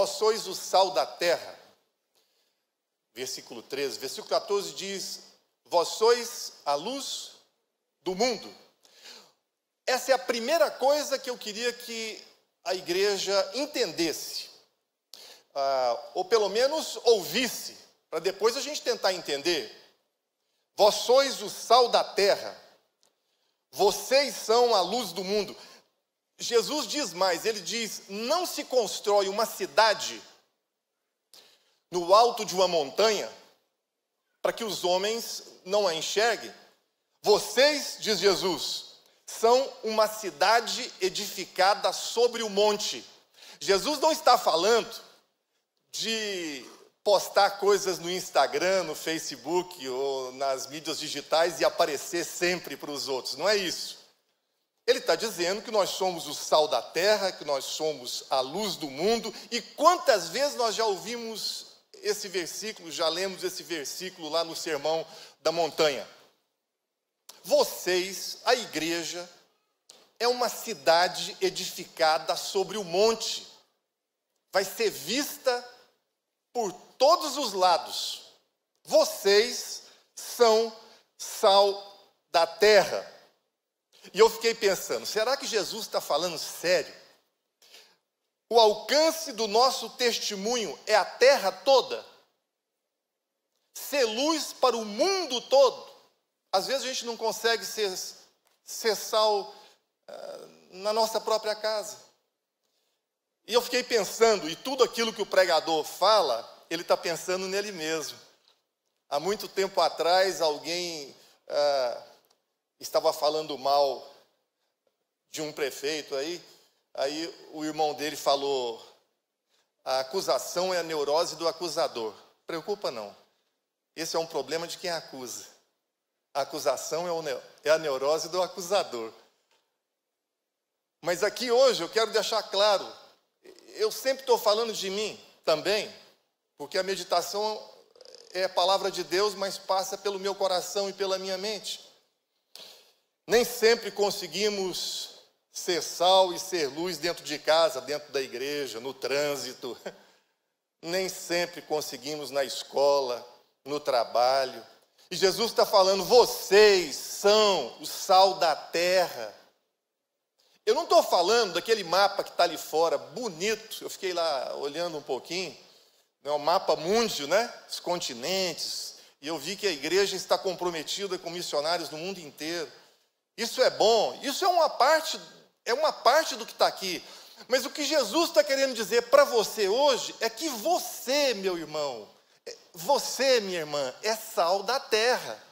Vós sois o sal da terra. Versículo 13. Versículo 14 diz: vós sois a luz do mundo. Essa é a primeira coisa que eu queria que a igreja entendesse, ou pelo menos ouvisse, para depois a gente tentar entender. Vós sois o sal da terra, vocês são a luz do mundo. Jesus diz mais, ele diz: não se constrói uma cidade no alto de uma montanha para que os homens não a enxerguem. Vocês, diz Jesus, são uma cidade edificada sobre o monte. Jesus não está falando de postar coisas no Instagram, no Facebook ou nas mídias digitais e aparecer sempre para os outros. Não é isso. Ele está dizendo que nós somos o sal da terra, que nós somos a luz do mundo. E quantas vezes nós já ouvimos esse versículo, já lemos esse versículo lá no Sermão da Montanha. Vocês, a igreja, é uma cidade edificada sobre o monte. Vai ser vista por todos os lados. Vocês são sal da terra. E eu fiquei pensando, será que Jesus está falando sério? O alcance do nosso testemunho é a terra toda? Ser luz para o mundo todo? Às vezes a gente não consegue ser sal na nossa própria casa. E eu fiquei pensando, e tudo aquilo que o pregador fala, ele está pensando nele mesmo. Há muito tempo atrás, alguém estava falando mal de um prefeito aí o irmão dele falou: a acusação é a neurose do acusador. Preocupa não, esse é um problema de quem acusa. A acusação é a neurose do acusador. Mas aqui hoje eu quero deixar claro, eu sempre estou falando de mim também, porque a meditação é a palavra de Deus, mas passa pelo meu coração e pela minha mente. Nem sempre conseguimos ser sal e ser luz dentro de casa, dentro da igreja, no trânsito. Nem sempre conseguimos na escola, no trabalho. E Jesus está falando: vocês são o sal da terra. Eu não estou falando daquele mapa que está ali fora, bonito. Eu fiquei lá olhando um pouquinho. É o mapa mundio, né? Os continentes. E eu vi que a igreja está comprometida com missionários no mundo inteiro. Isso é bom. Isso é uma parte do que está aqui. Mas o que Jesus está querendo dizer para você hoje é que você, meu irmão, você, minha irmã, é sal da terra.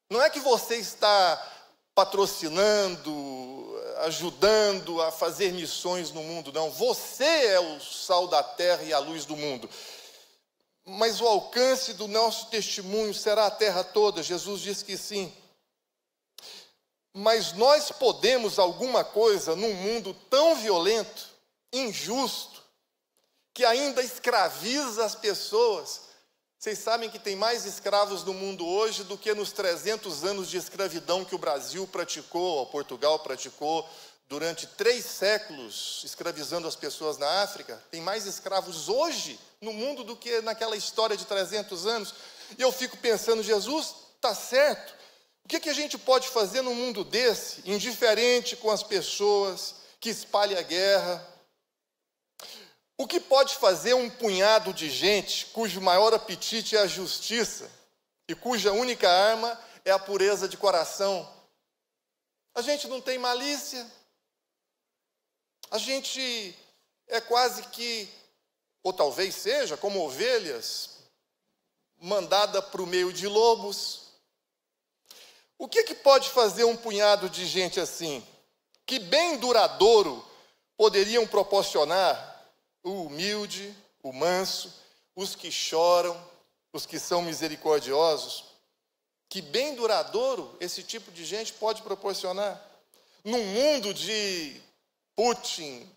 Não é que você está patrocinando, ajudando a fazer missões no mundo, não. Você é o sal da terra e a luz do mundo. Mas o alcance do nosso testemunho será a terra toda. Jesus diz que sim. Mas nós podemos alguma coisa num mundo tão violento, injusto, que ainda escraviza as pessoas. Vocês sabem que tem mais escravos no mundo hoje do que nos 300 anos de escravidão que o Brasil praticou, ou Portugal praticou, durante 3 séculos, escravizando as pessoas na África. Tem mais escravos hoje no mundo do que naquela história de 300 anos. E eu fico pensando, Jesus está certo. O que a gente pode fazer num mundo desse, indiferente com as pessoas, que espalha a guerra? O que pode fazer um punhado de gente cujo maior apetite é a justiça e cuja única arma é a pureza de coração? A gente não tem malícia. A gente é quase que, ou talvez seja, como ovelhas, mandada para o meio de lobos. O que pode fazer um punhado de gente assim? Que bem duradouro poderiam proporcionar o humilde, o manso, os que choram, os que são misericordiosos? Que bem duradouro esse tipo de gente pode proporcionar? Num mundo de Putin,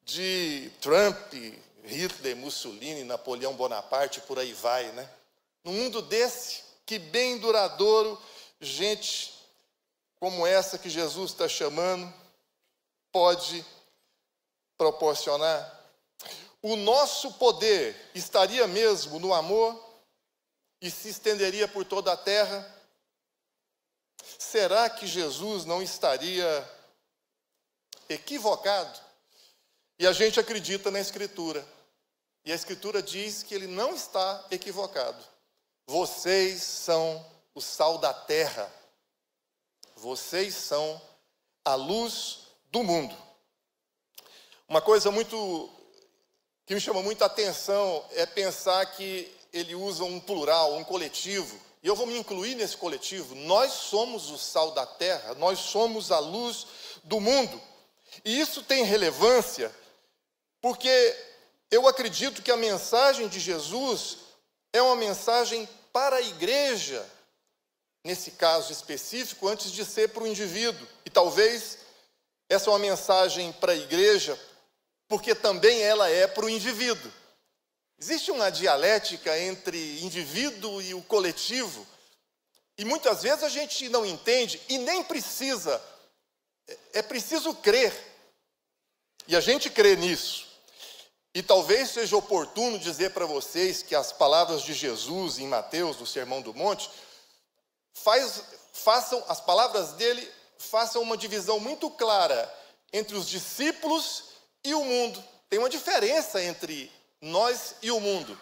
de Trump, Hitler, Mussolini, Napoleão Bonaparte, por aí vai, né? Num mundo desse, que bem duradouro gente como essa que Jesus está chamando pode proporcionar? o nosso poder estaria mesmo no amor e se estenderia por toda a terra? Será que Jesus não estaria equivocado? E a gente acredita na Escritura. E a Escritura diz que ele não está equivocado. Vocês são o sal da terra. Vocês são a luz do mundo. Uma coisa que me chama muita atenção é pensar que ele usa um plural, um coletivo. E eu vou me incluir nesse coletivo. Nós somos o sal da terra, nós somos a luz do mundo. E isso tem relevância porque eu acredito que a mensagem de Jesus é uma mensagem para a igreja, nesse caso específico, antes de ser para o indivíduo. E talvez essa é uma mensagem para a igreja, porque também ela é para o indivíduo. Existe uma dialética entre indivíduo e o coletivo, e muitas vezes a gente não entende e nem precisa, é preciso crer. E a gente crê nisso. E talvez seja oportuno dizer para vocês que as palavras de Jesus em Mateus, no Sermão do Monte, as palavras dele façam uma divisão muito clara entre os discípulos e o mundo. Tem uma diferença entre nós e o mundo.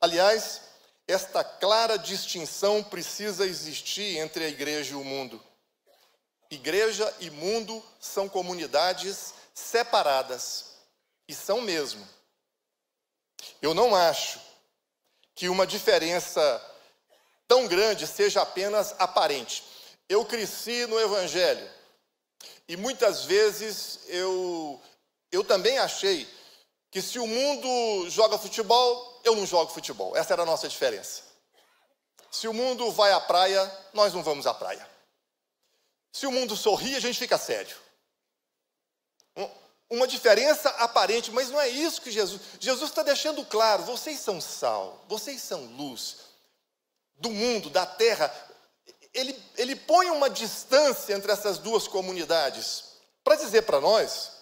Aliás, esta clara distinção precisa existir entre a igreja e o mundo. Igreja e mundo são comunidades separadas. E são mesmo. Eu não acho que uma diferença tão grande seja apenas aparente. Eu cresci no Evangelho e muitas vezes eu também achei que se o mundo joga futebol, eu não jogo futebol. Essa era a nossa diferença. Se o mundo vai à praia, nós não vamos à praia. Se o mundo sorri, a gente fica sério. Uma diferença aparente, mas não é isso que Jesus está deixando claro. Vocês são sal, vocês são luz do mundo, da terra. Ele põe uma distância entre essas duas comunidades para dizer para nós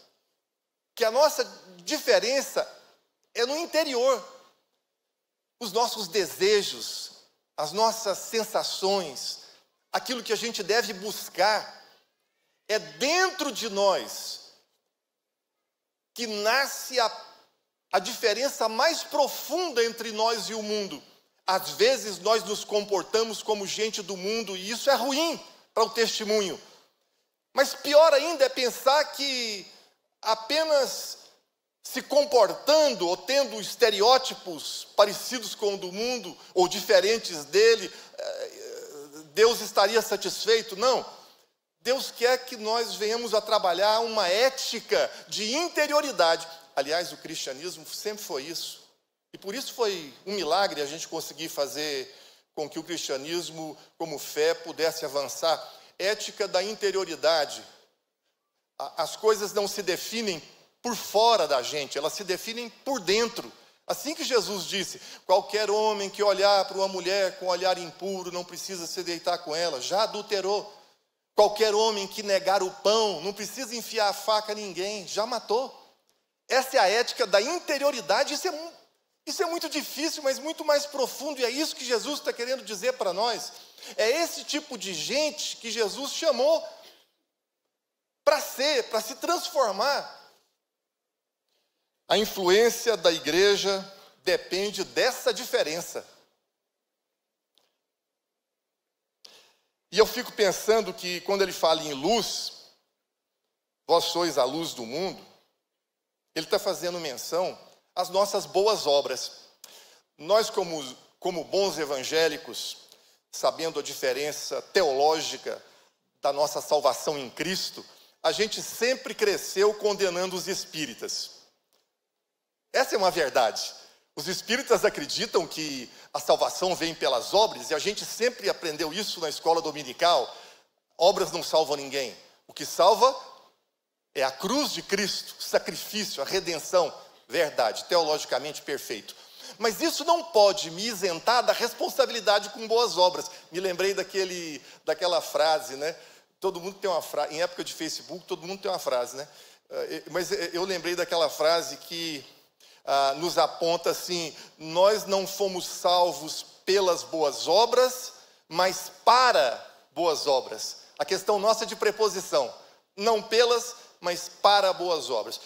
que a nossa diferença é no interior. Os nossos desejos, as nossas sensações, aquilo que a gente deve buscar, é dentro de nós que nasce a diferença mais profunda entre nós e o mundo. Às vezes nós nos comportamos como gente do mundo e isso é ruim para o testemunho. Mas pior ainda é pensar que apenas se comportando ou tendo estereótipos parecidos com o do mundo ou diferentes dele, Deus estaria satisfeito. Não. Deus quer que nós venhamos a trabalhar uma ética de interioridade. Aliás, o cristianismo sempre foi isso. E por isso foi um milagre a gente conseguir fazer com que o cristianismo, como fé, pudesse avançar. Ética da interioridade. As coisas não se definem por fora da gente, elas se definem por dentro. Assim que Jesus disse, qualquer homem que olhar para uma mulher com olhar impuro não precisa se deitar com ela, já adulterou. Qualquer homem que negar o pão não precisa enfiar a faca a ninguém, já matou. Essa é a ética da interioridade. Isso é muito difícil, mas muito mais profundo, e é isso que Jesus está querendo dizer para nós. É esse tipo de gente que Jesus chamou para se transformar. A influência da igreja depende dessa diferença. E eu fico pensando que quando ele fala em luz, vós sois a luz do mundo, ele está fazendo menção às nossas boas obras. Nós, como bons evangélicos, sabendo a diferença teológica da nossa salvação em Cristo, a gente sempre cresceu condenando os espíritas. Essa é uma verdade. Os espíritas acreditam que a salvação vem pelas obras, e a gente sempre aprendeu isso na escola dominical. Obras não salvam ninguém. O que salva é a cruz de Cristo, o sacrifício, a redenção. Verdade, teologicamente perfeito. Mas isso não pode me isentar da responsabilidade com boas obras. Me lembrei daquela frase, né? Todo mundo tem uma frase, em época de Facebook, todo mundo tem uma frase, né? Mas eu lembrei daquela frase que nos aponta assim: nós não fomos salvos pelas boas obras, mas para boas obras. A questão nossa é de preposição, não pelas, mas para boas obras.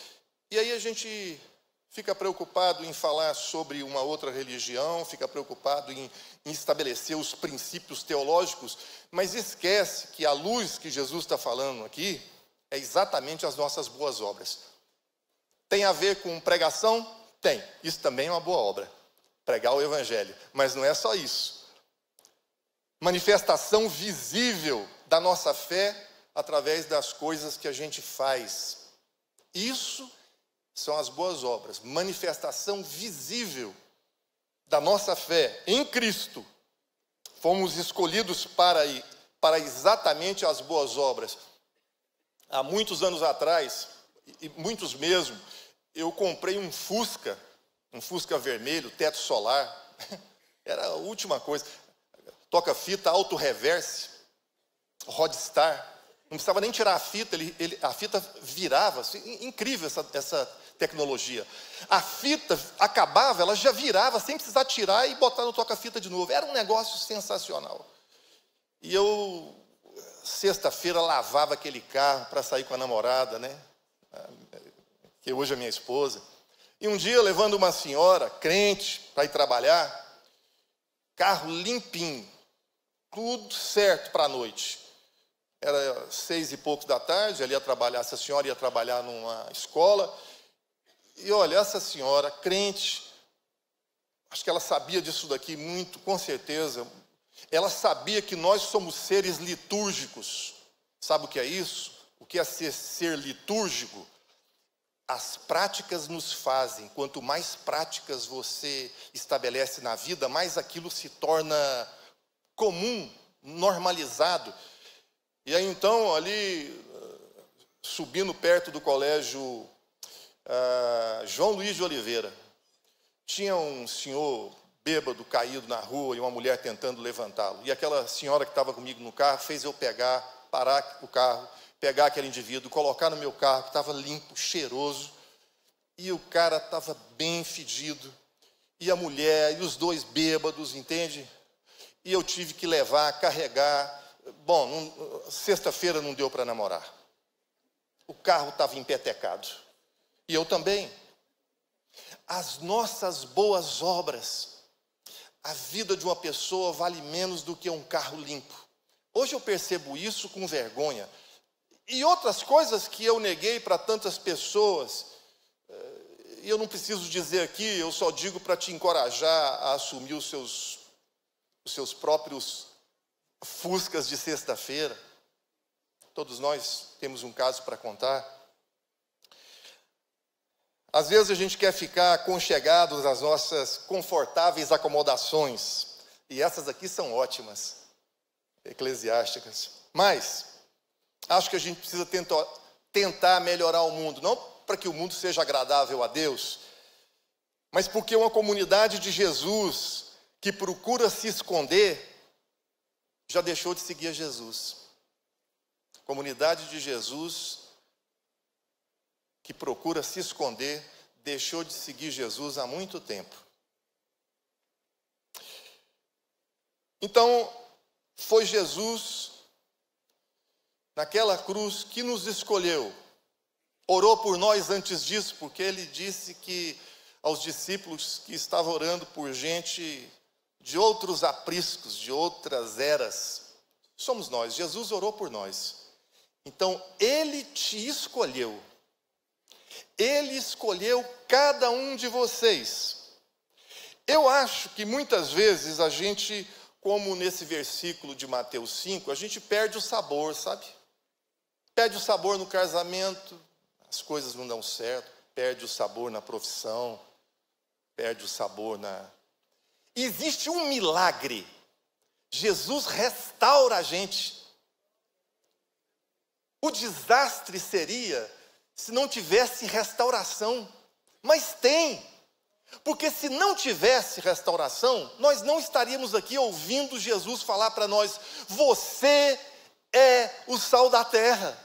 E aí a gente fica preocupado em falar sobre uma outra religião, fica preocupado em estabelecer os princípios teológicos, mas esquece que a luz que Jesus está falando aqui é exatamente as nossas boas obras. Tem a ver com pregação? Tem. Isso também é uma boa obra, pregar o Evangelho. Mas não é só isso. Manifestação visível da nossa fé através das coisas que a gente faz. Isso são as boas obras. Manifestação visível da nossa fé em Cristo. Fomos escolhidos para exatamente as boas obras. Há muitos anos atrás, e muitos mesmo, eu comprei um Fusca vermelho, teto solar. Era a última coisa. Toca-fita, auto-reverse, Rodstar. Não precisava nem tirar a fita, a fita virava. Assim, incrível essa tecnologia. A fita acabava, ela já virava, sem precisar tirar e botar no toca-fita de novo. Era um negócio sensacional. E eu, sexta-feira, lavava aquele carro para sair com a namorada, né? Que hoje é minha esposa. E um dia, levando uma senhora, crente, para ir trabalhar, carro limpinho, tudo certo para a noite. Era 6 e pouco da tarde, ela ia trabalhar, essa senhora ia trabalhar numa escola. E olha, essa senhora, crente, acho que ela sabia disso daqui muito, com certeza. Ela sabia que nós somos seres litúrgicos. Sabe o que é isso? O que é ser litúrgico? As práticas nos fazem. Quanto mais práticas você estabelece na vida, mais aquilo se torna comum, normalizado. E aí então, ali, subindo perto do colégio João Luiz de Oliveira, tinha um senhor bêbado, caído na rua, e uma mulher tentando levantá-lo. E aquela senhora que estava comigo no carro fez eu parar o carro, pegar aquele indivíduo, colocar no meu carro, que estava limpo, cheiroso, e o cara estava bem fedido, e a mulher, e os dois bêbados, entende? E eu tive que levar, carregar. Bom, sexta-feira não deu para namorar. O carro estava empetecado. E eu também. As nossas boas obras, a vida de uma pessoa vale menos do que um carro limpo. Hoje eu percebo isso com vergonha. E outras coisas que eu neguei para tantas pessoas, e eu não preciso dizer aqui, eu só digo para te encorajar a assumir os seus próprios Fuscas de sexta-feira. Todos nós temos um caso para contar. Às vezes a gente quer ficar aconchegados às nossas confortáveis acomodações, e essas aqui são ótimas, eclesiásticas. Mas acho que a gente precisa tentar melhorar o mundo, não para que o mundo seja agradável a Deus, mas porque uma comunidade de Jesus que procura se esconder já deixou de seguir a Jesus. Comunidade de Jesus que procura se esconder deixou de seguir Jesus há muito tempo. Então, foi Jesus naquela cruz que nos escolheu. Orou por nós antes disso, porque ele disse que aos discípulos que estavam orando por gente de outros apriscos, de outras eras, somos nós. Jesus orou por nós. Então, ele te escolheu. Ele escolheu cada um de vocês. Eu acho que muitas vezes a gente, como nesse versículo de Mateus 5, a gente perde o sabor, sabe? Perde o sabor no casamento, as coisas não dão certo, perde o sabor na profissão, perde o sabor na... Existe um milagre. Jesus restaura a gente. O desastre seria se não tivesse restauração. Mas tem. Porque se não tivesse restauração, nós não estaríamos aqui ouvindo Jesus falar para nós: você é o sal da terra.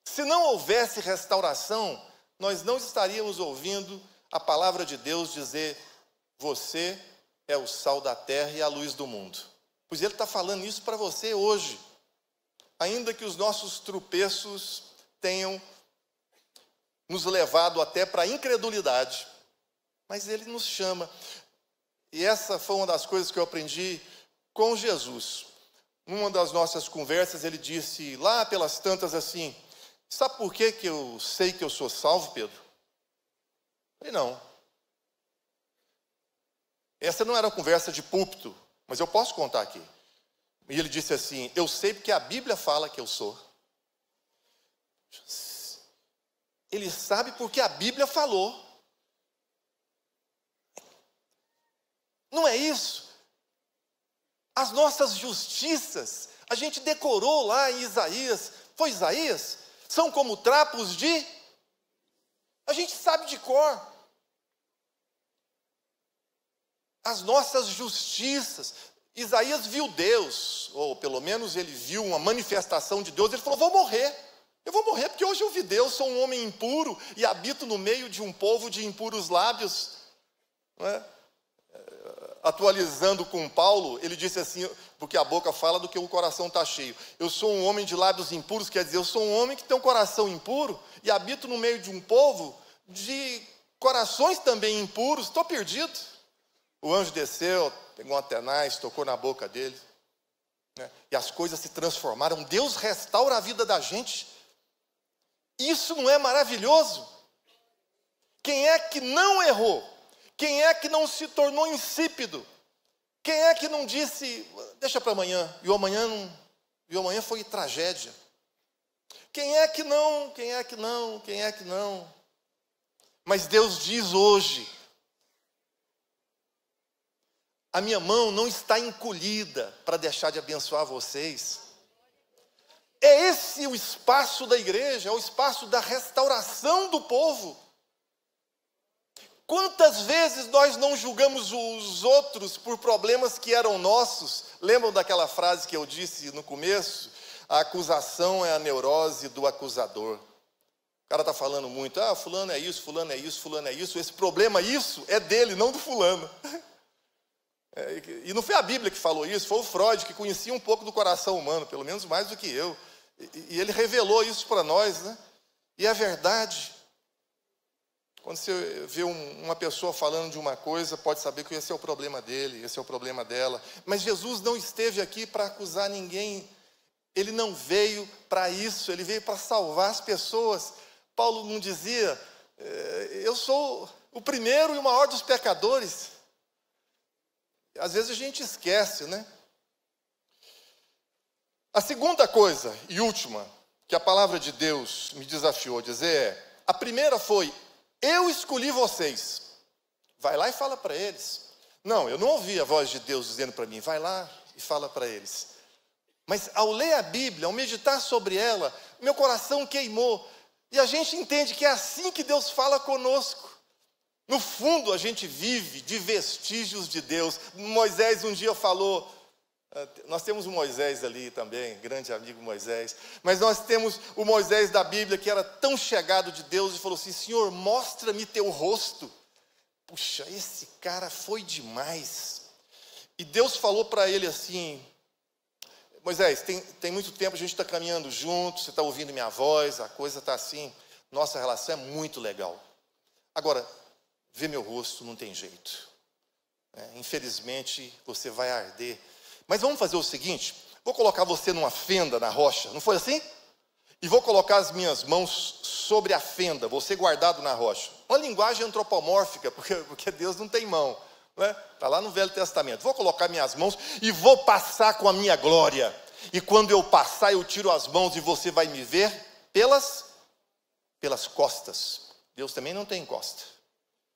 Se não houvesse restauração, nós não estaríamos ouvindo a palavra de Deus dizer: você é o sal da terra e a luz do mundo. Pois ele está falando isso para você hoje. Ainda que os nossos tropeços tenham nos levado até para a incredulidade, mas ele nos chama. E essa foi uma das coisas que eu aprendi com Jesus. Numa das nossas conversas, ele disse lá pelas tantas assim: sabe por que eu sei que eu sou salvo, Pedro? Eu falei: não. Essa não era uma conversa de púlpito, mas eu posso contar aqui. E ele disse assim: eu sei porque a Bíblia fala que eu sou. Ele sabe porque a Bíblia falou. Não é isso? As nossas justiças, a gente decorou lá em Isaías. Foi Isaías? São como trapos de... A gente sabe de cor. As nossas justiças. Isaías viu Deus, ou pelo menos ele viu uma manifestação de Deus. Ele falou: vou morrer. Eu vou morrer porque hoje eu vi Deus, sou um homem impuro e habito no meio de um povo de impuros lábios. Não é? Atualizando com Paulo, ele disse assim, porque a boca fala do que o coração está cheio. Eu sou um homem de lábios impuros, quer dizer, eu sou um homem que tem um coração impuro e habito no meio de um povo de corações também impuros. Estou perdido. O anjo desceu, pegou um tenaz, tocou na boca dele, né? E as coisas se transformaram. Deus restaura a vida da gente. Isso não é maravilhoso? Quem é que não errou? Quem é que não se tornou insípido? Quem é que não disse: deixa para amanhã, e o amanhã foi tragédia? Quem é que não? Quem é que não? Quem é que não? Mas Deus diz hoje: a minha mão não está encolhida para deixar de abençoar vocês. É esse o espaço da igreja, é o espaço da restauração do povo. Quantas vezes nós não julgamos os outros por problemas que eram nossos? Lembram daquela frase que eu disse no começo? A acusação é a neurose do acusador. O cara está falando muito: fulano é isso, fulano é isso, fulano é isso. Esse problema, isso, é dele, não do fulano. E não foi a Bíblia que falou isso, foi o Freud, que conhecia um pouco do coração humano, pelo menos mais do que eu. E ele revelou isso para nós, né? E é verdade. Quando você vê uma pessoa falando de uma coisa, pode saber que esse é o problema dele, esse é o problema dela. Mas Jesus não esteve aqui para acusar ninguém. Ele não veio para isso, ele veio para salvar as pessoas. Paulo não dizia: eu sou o primeiro e o maior dos pecadores. Às vezes a gente esquece, né? A segunda coisa e última que a palavra de Deus me desafiou a dizer é: a primeira foi: eu escolhi vocês. Vai lá e fala para eles. Não, eu não ouvi a voz de Deus dizendo para mim: vai lá e fala para eles. Mas ao ler a Bíblia, ao meditar sobre ela, meu coração queimou. E a gente entende que é assim que Deus fala conosco. No fundo, a gente vive de vestígios de Deus. Moisés um dia falou, nós temos o Moisés ali também, grande amigo Moisés, mas nós temos o Moisés da Bíblia, que era tão chegado de Deus, e falou assim: Senhor, mostra-me teu rosto. Puxa, esse cara foi demais. E Deus falou para ele assim: Moisés, tem muito tempo, a gente está caminhando junto, você está ouvindo minha voz, a coisa está assim, nossa relação é muito legal. Agora, ver meu rosto não tem jeito. Infelizmente, você vai arder. Mas vamos fazer o seguinte: vou colocar você numa fenda na rocha, não foi assim? E vou colocar as minhas mãos sobre a fenda, você guardado na rocha. Uma linguagem antropomórfica, porque Deus não tem mão. Está lá no Velho Testamento. Vou colocar minhas mãos e vou passar com a minha glória. E quando eu passar, eu tiro as mãos e você vai me ver pelas costas. Deus também não tem costa.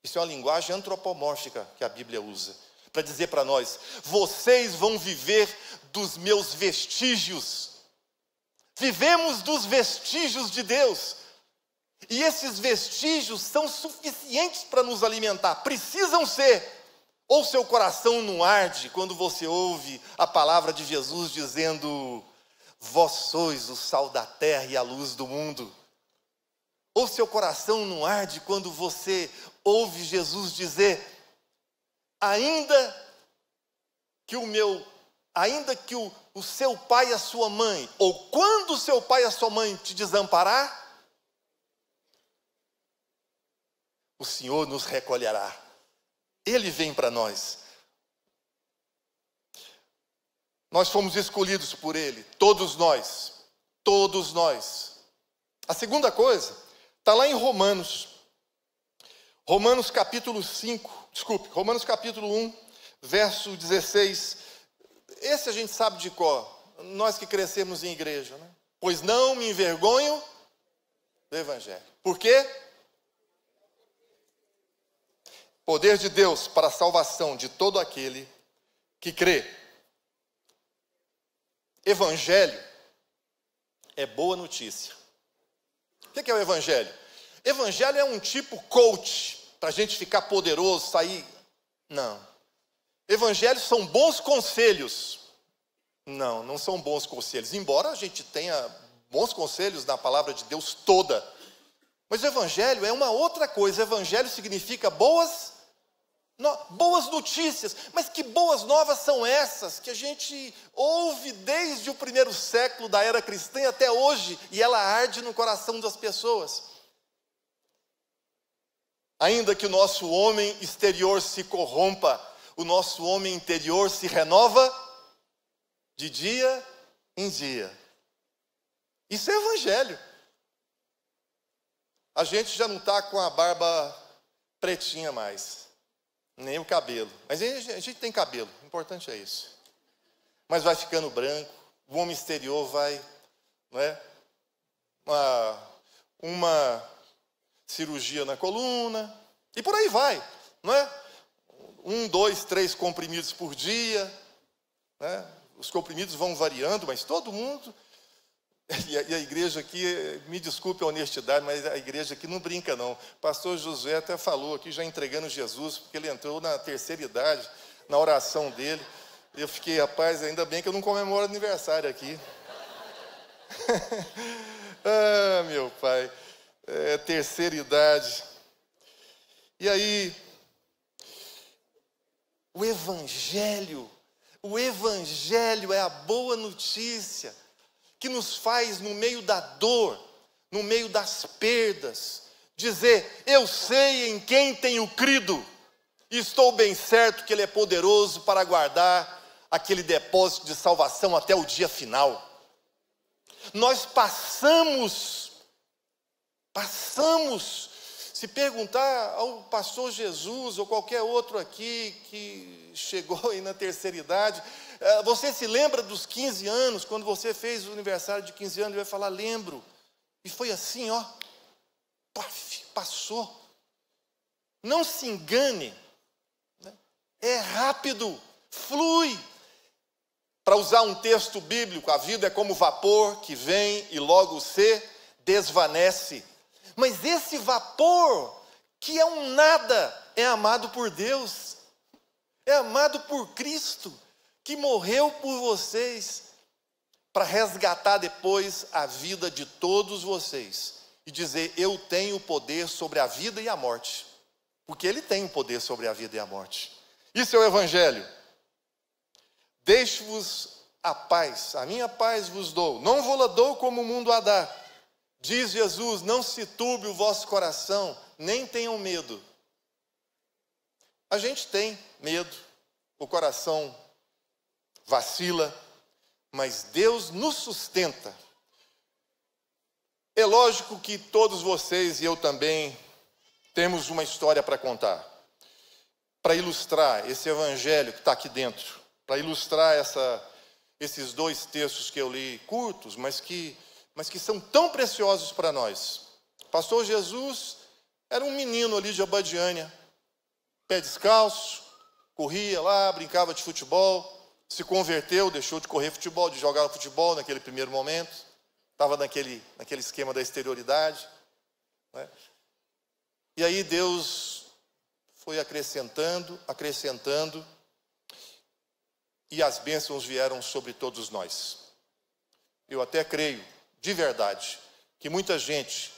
Isso é uma linguagem antropomórfica que a Bíblia usa para dizer para nós: vocês vão viver dos meus vestígios. Vivemos dos vestígios de Deus. E esses vestígios são suficientes para nos alimentar. Precisam ser. Ou seu coração não arde quando você ouve a palavra de Jesus dizendo: vós sois o sal da terra e a luz do mundo. Ou seu coração não arde quando você ouve Jesus dizer: ainda que o seu pai e a sua mãe, ou quando o seu pai e a sua mãe te desamparar, o Senhor nos recolherá. Ele vem para nós. Nós fomos escolhidos por Ele, todos nós. Todos nós. A segunda coisa está lá em Romanos capítulo 1, verso 16. Esse a gente sabe de cor, nós que crescemos em igreja, né? Pois não me envergonho do Evangelho. Por quê? Poder de Deus para a salvação de todo aquele que crê. Evangelho é boa notícia. O que é o Evangelho? Evangelho é um tipo coach, para a gente ficar poderoso, sair. Não. Evangelhos são bons conselhos. Não, não são bons conselhos. Embora a gente tenha bons conselhos na palavra de Deus toda. Mas o Evangelho é uma outra coisa. Evangelho significa boas notícias. Mas que boas novas são essas que a gente ouve desde o primeiro século da era cristã até hoje, e ela arde no coração das pessoas. Ainda que o nosso homem exterior se corrompa, o nosso homem interior se renova de dia em dia. Isso é Evangelho. A gente já não está com a barba pretinha mais, nem o cabelo. Mas a gente tem cabelo, o importante é isso. Mas vai ficando branco, o homem exterior vai, não é? Uma cirurgia na coluna, e por aí vai, não é? 1, 2, 3 comprimidos por dia, né? Os comprimidos vão variando, mas todo mundo... E a igreja aqui, me desculpe a honestidade, mas a igreja aqui não brinca não. O pastor Josué até falou aqui, já entregando Jesus, porque ele entrou na terceira idade, na oração dele. Eu fiquei, rapaz, ainda bem que eu não comemoro aniversário aqui. Ah, meu pai, terceira idade. E aí, o Evangelho é a boa notícia que nos faz, no meio da dor, no meio das perdas, dizer: eu sei em quem tenho crido, e estou bem certo que Ele é poderoso para guardar aquele depósito de salvação até o dia final. Nós passamos, se perguntar ao pastor Jesus ou qualquer outro aqui que chegou aí na terceira idade, você se lembra dos 15 anos, quando você fez o aniversário de 15 anos, ele vai falar: lembro. E foi assim, ó, passou. Não se engane, né? É rápido, flui. Para usar um texto bíblico, a vida é como vapor que vem e logo se desvanece. Mas esse vapor, que é um nada, é amado por Deus, é amado por Cristo, que morreu por vocês, para resgatar depois a vida de todos vocês, e dizer: eu tenho poder sobre a vida e a morte, porque Ele tem o poder sobre a vida e a morte. Isso é o Evangelho. Deixo-vos a paz, a minha paz vos dou, não vou-la dou como o mundo a dá. Diz Jesus: não se turbe o vosso coração, nem tenham medo. A gente tem medo, o coração vacila, mas Deus nos sustenta. É lógico que todos vocês e eu também temos uma história para contar, para ilustrar esse Evangelho que está aqui dentro, para ilustrar esses 2 textos que eu li, curtos, mas que são tão preciosos para nós. O pastor Jesus era um menino ali de Abadiânia, pé descalço, corria lá, brincava de futebol, se converteu, deixou de correr futebol, de jogar futebol naquele primeiro momento, estava naquele esquema da exterioridade, né? E aí Deus foi acrescentando, e as bênçãos vieram sobre todos nós. Eu até creio, de verdade, que muita gente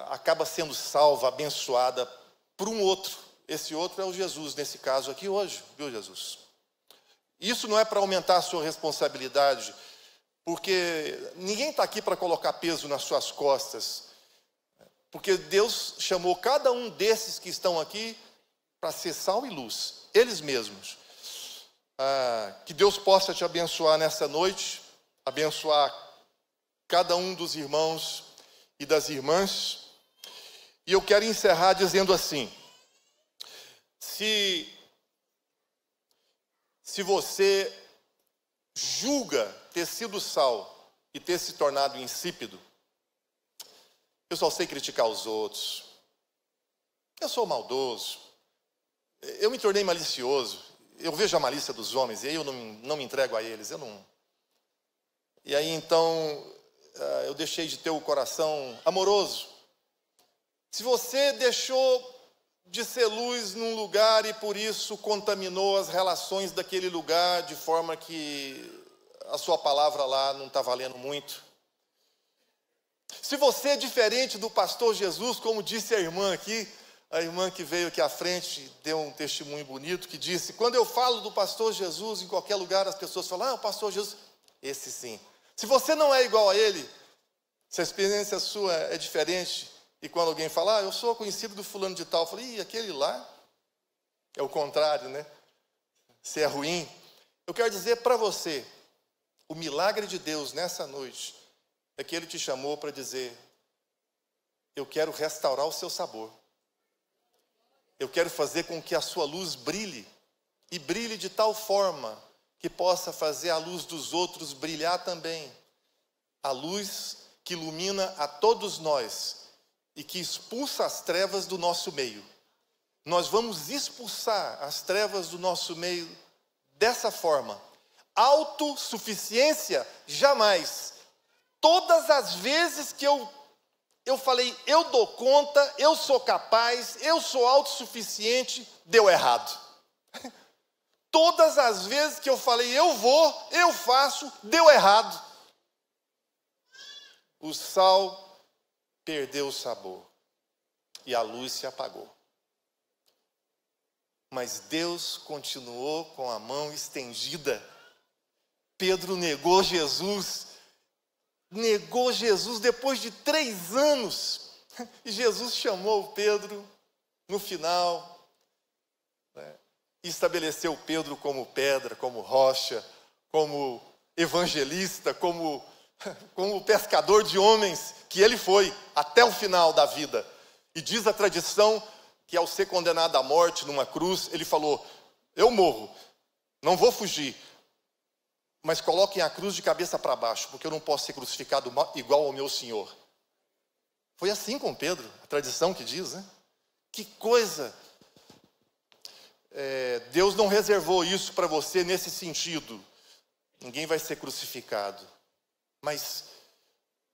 acaba sendo salva, abençoada por um outro. Esse outro é o Jesus, nesse caso aqui hoje, viu, Jesus? Isso não é para aumentar a sua responsabilidade, porque ninguém está aqui para colocar peso nas suas costas, porque Deus chamou cada um desses que estão aqui para ser sal e luz, eles mesmos. Que Deus possa te abençoar nessa noite, abençoar cada um dos irmãos e das irmãs. E eu quero encerrar dizendo assim: se você julga ter sido sal e ter se tornado insípido, eu só sei criticar os outros, eu sou maldoso, eu me tornei malicioso, eu vejo a malícia dos homens e aí eu não me entrego a eles, e aí então eu deixei de ter o coração amoroso. Se você deixou de ser luz num lugar e por isso contaminou as relações daquele lugar, de forma que a sua palavra lá não está valendo muito. Se você é diferente do pastor Jesus, como disse a irmã aqui, a irmã que veio aqui à frente deu um testemunho bonito, que disse: quando eu falo do pastor Jesus em qualquer lugar, as pessoas falam: o pastor Jesus, esse sim. Se você não é igual a ele, se a experiência sua é diferente, e quando alguém fala: eu sou conhecido do fulano de tal, eu falo: aquele lá é o contrário, né? Se é ruim. Eu quero dizer para você, o milagre de Deus nessa noite é que Ele te chamou para dizer: eu quero restaurar o seu sabor. Eu quero fazer com que a sua luz brilhe, e brilhe de tal forma que possa fazer a luz dos outros brilhar também. A luz que ilumina a todos nós e que expulsa as trevas do nosso meio. Nós vamos expulsar as trevas do nosso meio dessa forma. Autossuficiência, jamais. Todas as vezes que eu falei: eu dou conta, eu sou capaz, eu sou autossuficiente, deu errado. Todas as vezes que eu falei: eu vou, eu faço, deu errado. O sal perdeu o sabor e a luz se apagou. Mas Deus continuou com a mão estendida. Pedro negou Jesus depois de 3 anos. E Jesus chamou Pedro no final, né, e estabeleceu Pedro como pedra, como rocha, como evangelista, como pescador de homens, que ele foi até o final da vida. E diz a tradição que ao ser condenado à morte numa cruz, ele falou: eu morro, não vou fugir, mas coloquem a cruz de cabeça para baixo, porque eu não posso ser crucificado igual ao meu Senhor. Foi assim com Pedro, a tradição que diz, né? Que coisa! Deus não reservou isso para você nesse sentido. Ninguém vai ser crucificado. Mas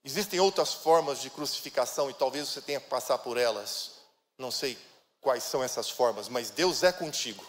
existem outras formas de crucificação e talvez você tenha que passar por elas. Não sei quais são essas formas, mas Deus é contigo.